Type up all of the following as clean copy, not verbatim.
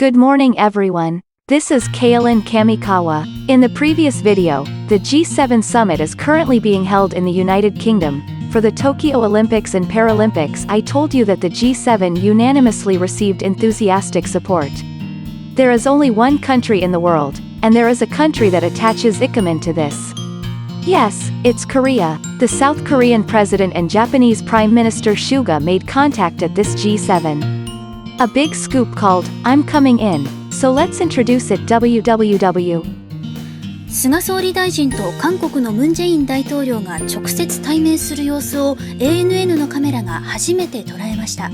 Good morning everyone. This is Kailin Kamikawa. In the previous video, the G7 summit is currently being held in the United Kingdom. For the Tokyo Olympics and Paralympics, I told you that the G7 unanimously received enthusiastic support. There is only one country in the world, and there is a country that attaches ikemen to this. Yes, it's Korea. The South Korean president and Japanese Prime Minister Suga made contact at this G7. A big scoop called, I'm coming in, so let's introduce it www. 菅総理大臣と韓国のムン・ジェイン大統領が直接対面する様子を ANN のカメラが初めて捉えました。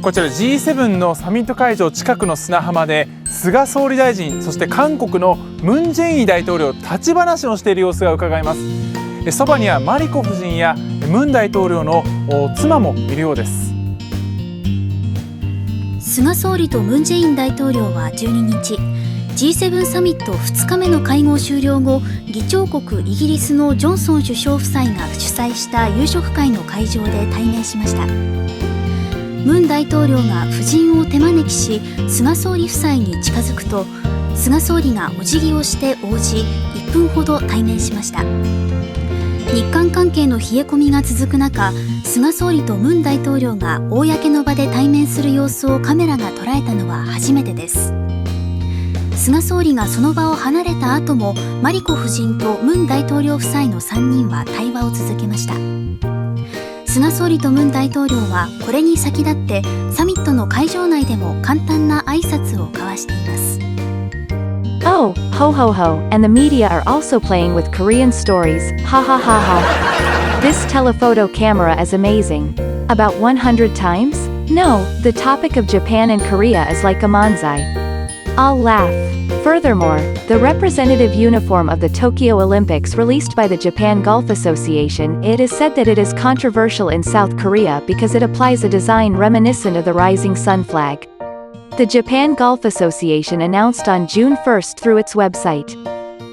こちら G7 のサミット会場近くの砂浜で菅総理大臣、そして韓国のムン・ジェイン大統領立ち話をしている様子が伺えます。そばにはマリコ夫人やムン大統領の妻もいるようです。菅総理とムン・ジェイン大統領は12日 G7 サミット2日目の会合終了後、議長国イギリスのジョンソン首相夫妻が主催した夕食会の会場で対面しました。ムン大統領が夫人を手招きし、菅総理夫妻に近づくと、菅総理がお辞儀をして応じ、1分ほど対面しました。日韓関係の冷え込みが続く中、菅総理とムン大統領が公の場で対面する様子をカメラが捉えたのは初めてです。菅総理がその場を離れた後も、マリコ夫人とムン大統領夫妻の3人は対話を続けました。菅総理とムン大統領はこれに先立ってサミットの会場内でも簡単な挨拶を交わしています。Oh, ho ho ho, and the media are also playing with Korean stories, ha ha ha ha. This telephoto camera is amazing. About 100 times? No, the topic of Japan and Korea is like a manzai. I'll laugh. Furthermore, the representative uniform of the Tokyo Olympics released by the Japan Golf Association, it is said that it is controversial in South Korea because it applies a design reminiscent of the rising sun flag. The Japan Golf Association announced on June 1st through its website.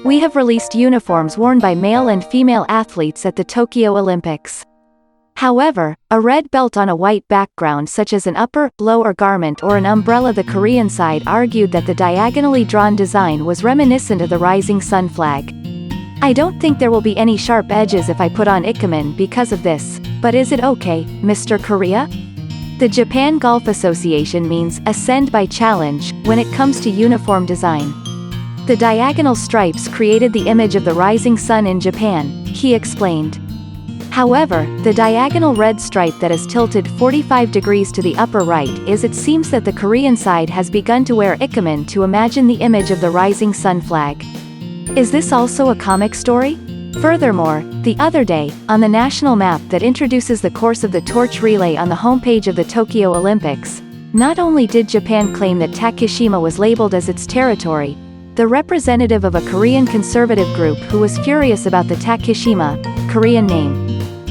We have released uniforms worn by male and female athletes at the Tokyo Olympics. However, a red belt on a white background such as an upper, lower garment or an umbrella, the Korean side argued that the diagonally drawn design was reminiscent of the rising sun flag. I don't think there will be any sharp edges if I put on ikemen because of this, but is it okay, Mr. Korea? The Japan Golf Association means ascend by challenge when it comes to uniform design. The diagonal stripes created the image of the rising sun in Japan, he explained. However, the diagonal red stripe that is tilted 45 degrees to the upper right is, it seems that the Korean side has begun to wear ikemen to imagine the image of the rising sun flag. Is this also a comic story? Furthermore, the other day, on the national map that introduces the course of the torch relay on the homepage of the Tokyo Olympics, not only did Japan claim that Takeshima was labeled as its territory, the representative of a Korean conservative group who was furious about the Takeshima, Korean name,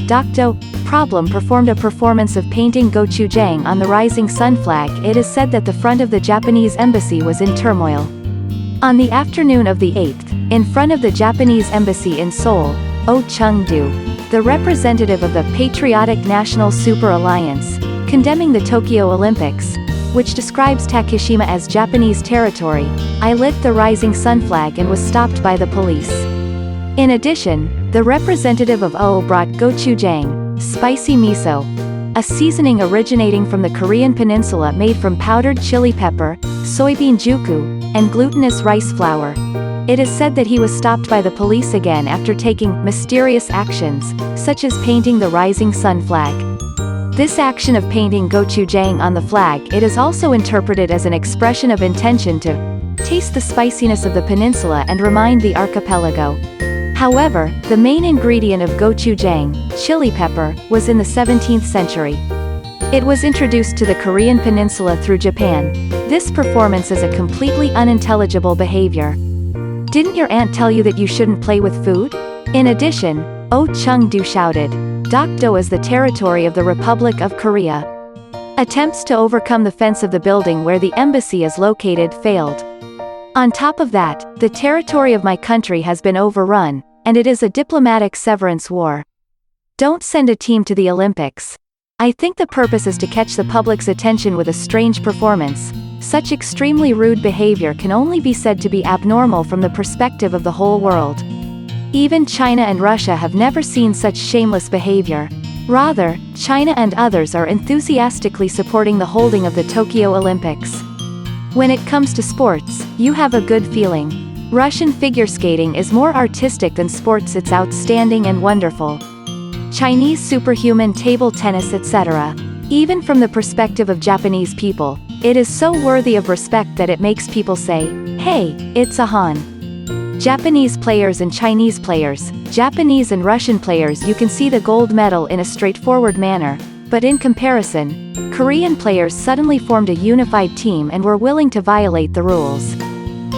Dokdo, problem performed a performance of painting gochujang on the rising sun flag. It is said that the front of the Japanese embassy was in turmoil. On the afternoon of the 8th, in front of the Japanese embassy in Seoul, Oh Chung-do, the representative of the Patriotic National Super Alliance, condemning the Tokyo Olympics, which describes Takeshima as Japanese territory, I lit the rising sun flag and was stopped by the police. In addition, the representative of Oh brought gochujang, spicy miso, a seasoning originating from the Korean peninsula made from powdered chili pepper, soybean juku, and glutinous rice flour. It is said that he was stopped by the police again after taking mysterious actions, such as painting the rising sun flag. This action of painting gochujang on the flag, it is also interpreted as an expression of intention to taste the spiciness of the peninsula and remind the archipelago. However, the main ingredient of gochujang, chili pepper, was in the 17th century. It was introduced to the Korean peninsula through Japan. This performance is a completely unintelligible behavior. Didn't your aunt tell you that you shouldn't play with food? In addition, Oh Chung-do shouted, Dokdo is the territory of the Republic of Korea. Attempts to overcome the fence of the building where the embassy is located failed. On top of that, the territory of my country has been overrun, and it is a diplomatic severance war. Don't send a team to the Olympics. I think the purpose is to catch the public's attention with a strange performance, Such extremely rude behavior can only be said to be abnormal from the perspective of the whole world. Even China and Russia have never seen such shameless behavior. Rather, China and others are enthusiastically supporting the holding of the Tokyo Olympics. When it comes to sports, you have a good feeling. Russian figure skating is more artistic than sports, it's outstanding and wonderful. Chinese superhuman table tennis, etc. Even from the perspective of Japanese people, it is so worthy of respect that it makes people say, "Hey, it's a Han." Japanese players and Chinese players, Japanese and Russian players, you can see the gold medal in a straightforward manner, but in comparison, Korean players suddenly formed a unified team and were willing to violate the rules.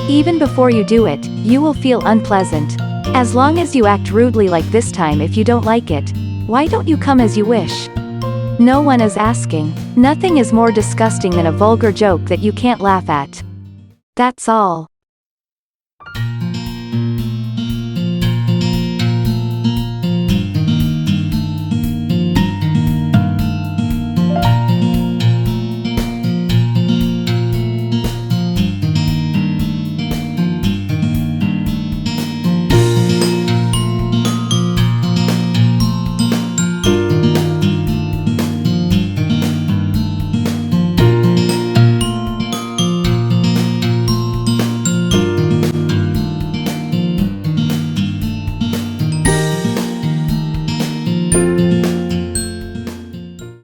Even before you do it, you will feel unpleasant. As long as you act rudely like this time, if you don't like it, why don't you come as you wish? No one is asking. Nothing is more disgusting than a vulgar joke that you can't laugh at. That's all.